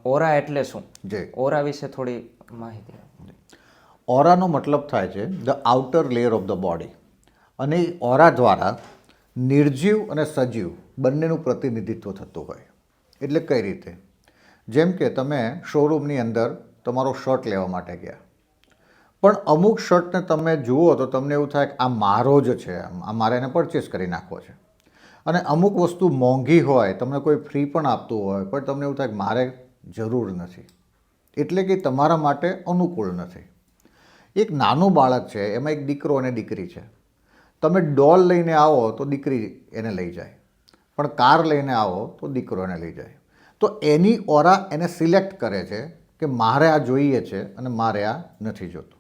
ઓરા એટલે શું? જે ઓરા વિશે થોડી માહિતી આપો. ઓરાનો મતલબ થાય છે the outer layer of the body, અને એ ઓરા દ્વારા નિર્જીવ અને સજીવ બંનેનું પ્રતિનિધિત્વ થતું હોય. એટલે કઈ રીતે? જેમ કે તમે શોરૂમની અંદર તમારો શર્ટ લેવા માટે ગયા, પણ અમુક શર્ટને તમે જુઓ તો તમને એવું થાય કે આ મારો જ છે, આ મારે એને પરચેસ કરી નાખવો છે. અને અમુક વસ્તુ મોંઘી હોય, તમને કોઈ ફ્રી પણ આપતું હોય, પણ તમને એવું થાય કે મારે જરૂર નથી, એટલે કે તમારા માટે અનુકૂળ નથી. એક નાનું બાળક છે, એમાં એક દીકરો અને દીકરી છે. તમે ડોલ લઈને આવો તો દીકરી એને લઈ જાય, પણ કાર લઈને આવો તો દીકરો એને લઈ જાય. તો એની ઓરા એને સિલેક્ટ કરે છે કે મારે આ જોઈએ છે અને મારે આ નથી જોતું.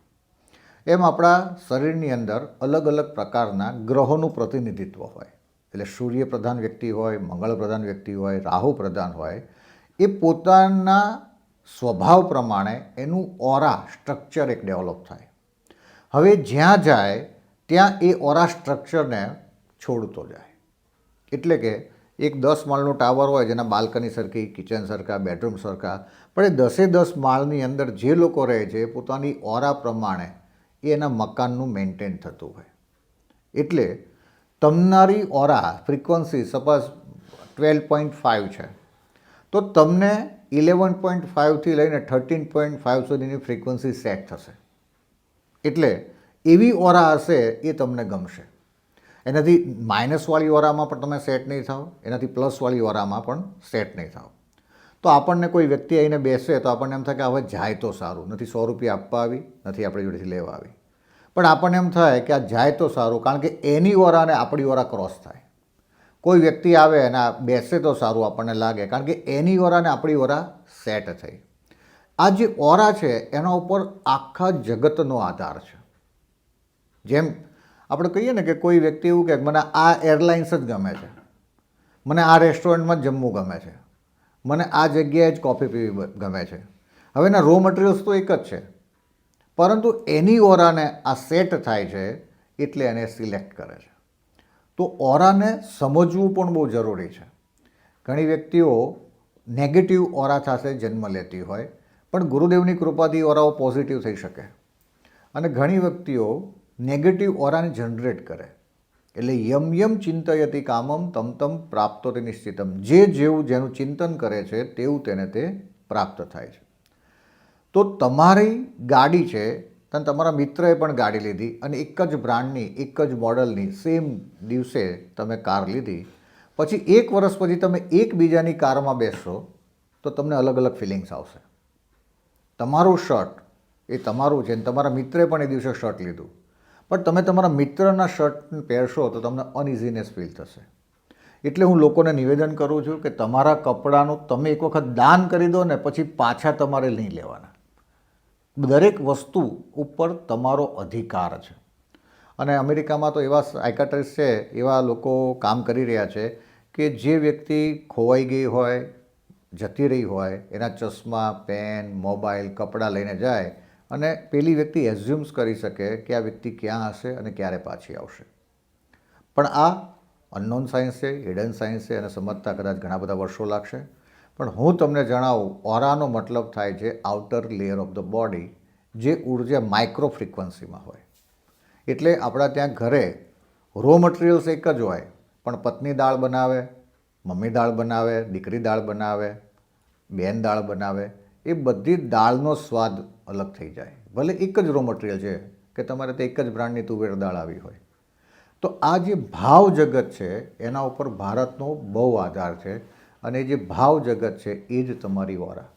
એમ આપણા શરીરની અંદર અલગ અલગ પ્રકારના ગ્રહોનું પ્રતિનિધિત્વ હોય. એટલે સૂર્ય પ્રધાન વ્યક્તિ હોય, મંગળ પ્રધાન વ્યક્તિ હોય, રાહુ પ્રધાન હોય, એ પોતાના સ્વભાવ પ્રમાણે એનું ઓરા સ્ટ્રક્ચર એક ડેવલપ થાય. હવે જ્યાં જાય ત્યાં એ ઓરા સ્ટ્રક્ચરને છોડતો જાય. એટલે કે એક 10 માળનું ટાવર હોય, જેના બાલ્કની સરખી, કિચન સરખા, બેડરૂમ સરખા, પણ એ 10 માળની અંદર જે લોકો રહે છે એ પોતાની ઓરા પ્રમાણે એ એના મકાનનું મેન્ટેન થતું હોય. એટલે તમારી ઓરા ફ્રીક્વન્સી સપોઝ 12.5 છે, તો તમને 11.5થી લઈને 13.5 સુધીની ફ્રીક્વન્સી સેટ થશે. એટલે એવી ઓરા હશે એ તમને ગમશે. એનાથી માઇનસવાળી ઓરામાં પણ તમે સેટ નહીં થાવ, એનાથી પ્લસવાળી ઓરામાં પણ સેટ નહીં થાવ. તો આપણને કોઈ વ્યક્તિ આવીને બેસે તો આપણને એમ થાય કે હવે જાય તો સારું, નથી 100 રૂપિયા આપવા આવી, નથી આપણી જોડેથી લેવા આવી, પણ આપણને એમ થાય કે આ જાય તો સારું, કારણ કે એની ઓરા અને આપણી ઓરા ક્રોસ થાય. કોઈ વ્યક્તિ આવે અને આ બેસે તો સારું આપણને લાગે, કારણ કે એની ઓરા અને આપણી ઓરા સેટ થઈ. આ જે ઓરા છે એના ઉપર આખા જગતનો આધાર છે. જેમ આપણે કહીએ ને કે કોઈ વ્યક્તિ એવું કહે મને આ એરલાઇન્સ જ ગમે છે, મને આ રેસ્ટોરન્ટમાં જ જમવું ગમે છે, મને આ જગ્યાએ જ કોફી પીવી ગમે છે. હવે એના રો મટીરિયલ્સ તો એક જ છે, પરંતુ એની ઓરાને આ સેટ થાય છે એટલે એને સિલેક્ટ કરે છે. તો ઓરાને સમજવું પણ બહુ જરૂરી છે. ઘણી વ્યક્તિઓ નેગેટિવ ઓરા સાથે જન્મ લેતી હોય, પણ ગુરુદેવની કૃપાથી ઓરાઓ પોઝિટિવ થઈ શકે. અને ઘણી વ્યક્તિઓ નેગેટિવ ઓરાને જનરેટ કરે. એટલે યમ યમ ચિંતયતિ કામમ તમ તમ પ્રાપ્તોતિ નિશ્ચિતમ. જે જેવું જેનું ચિંતન કરે છે તેવું તેને તે પ્રાપ્ત થાય છે. તો તમારી ગાડી છે, અને તમારા મિત્રએ પણ ગાડી લીધી, અને એક જ બ્રાન્ડની, એક જ મોડલની સેમ દિવસે તમે કાર લીધી, પછી 1 વર્ષ પછી તમે એકબીજાની કારમાં બેસશો તો તમને અલગ અલગ ફિલિંગ્સ આવશે. તમારું શર્ટ એ તમારું છે, અને તમારા મિત્રે પણ એ દિવસે શર્ટ લીધું, પણ તમે તમારા મિત્રના શર્ટ પહેરશો તો તમને અનઇઝીનેસ ફીલ થશે. એટલે હું લોકોને નિવેદન કરું છું કે તમારા કપડાનું તમે એક વખત દાન કરી દો ને, પછી પાછા તમારે નહીં લેવાના. દરેક વસ્તુ ઉપર તમારો અધિકાર છે. અને અમેરિકામાં તો એવા સાયકાટ્રિસ્ટ છે, એવા લોકો કામ કરી રહ્યા છે કે જે વ્યક્તિ ખોવાઈ ગઈ હોય, જતી રહી હોય, એના ચશ્મા, પેન, મોબાઈલ, કપડાં લઈને જાય, અને પેલી વ્યક્તિ એઝ્યુમ્સ કરી શકે કે આ વ્યક્તિ ક્યાં હશે અને ક્યારે પાછી આવશે. પણ આ અનનોન સાયન્સ છે, હિડન સાયન્સ છે, અને સમજતા કદાચ ઘણા બધા વર્ષો લાગશે. પણ હું તમને જણાવું, ઓરાનો મતલબ થાય છે outer layer of the body, જે ઉર્જા માઇક્રો ફ્રીક્વન્સીમાં હોય. એટલે આપણા ત્યાં ઘરે રો મટીરિયલ્સ એક જ હોય, પણ પત્ની દાળ બનાવે, મમ્મી દાળ બનાવે, દીકરી દાળ બનાવે, બેન દાળ બનાવે, એ બધી દાળનો સ્વાદ અલગ થઈ જાય. ભલે એક જ રો મટીરિયલ છે કે તમારે તે એક જ બ્રાન્ડની તુવેર દાળ આવી હોય. તો આ જે ભાવ જગત છે એના ઉપર ભારતનો બહુ આધાર છે, અને જે ભાવ જગત છે એ જ તમારી ઓરા.